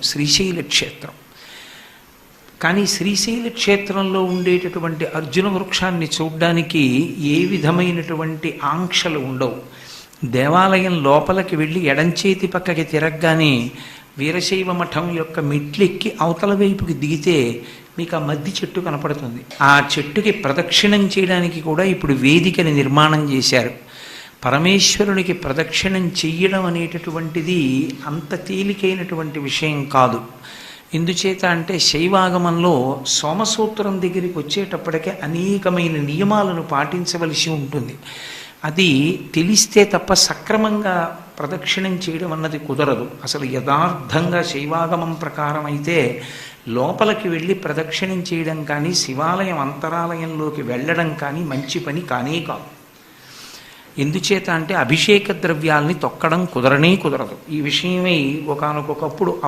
శ్రీశైల క్షేత్రం. కానీ శ్రీశైల క్షేత్రంలో ఉండేటటువంటి అర్జున వృక్షాన్ని చూడ్డానికి ఏ విధమైనటువంటి ఆంక్షలు ఉండవు. దేవాలయం లోపలికి వెళ్ళి ఎడంచేతి పక్కకి తిరగగానే వీరశైవ మఠం యొక్క మెట్లెక్కి అవతల వైపుకి దిగితే మీకు ఆ మద్ది చెట్టు కనపడుతుంది. ఆ చెట్టుకి ప్రదక్షిణం చేయడానికి కూడా ఇప్పుడు వేదికని నిర్మాణం చేశారు. పరమేశ్వరునికి ప్రదక్షిణం చెయ్యడం అనేటటువంటిది అంత తేలికైనటువంటి విషయం కాదు. ఎందుచేత అంటే శైవాగమంలో సోమసూత్రం దగ్గరికి వచ్చేటప్పటికే అనేకమైన నియమాలను పాటించవలసి ఉంటుంది. అది తెలిస్తే తప్ప సక్రమంగా ప్రదక్షిణం చేయడం అన్నది కుదరదు. అసలు యథార్థంగా శైవాగమం ప్రకారం అయితే లోపలికి వెళ్ళి ప్రదక్షిణం చేయడం కానీ శివాలయం అంతరాలయంలోకి వెళ్ళడం కానీ మంచి పని కానే కాదు. ఎందుచేత అంటే అభిషేక ద్రవ్యాల్ని తొక్కడం కుదరనే కుదరదు. ఈ విషయమై ఒకానొకప్పుడు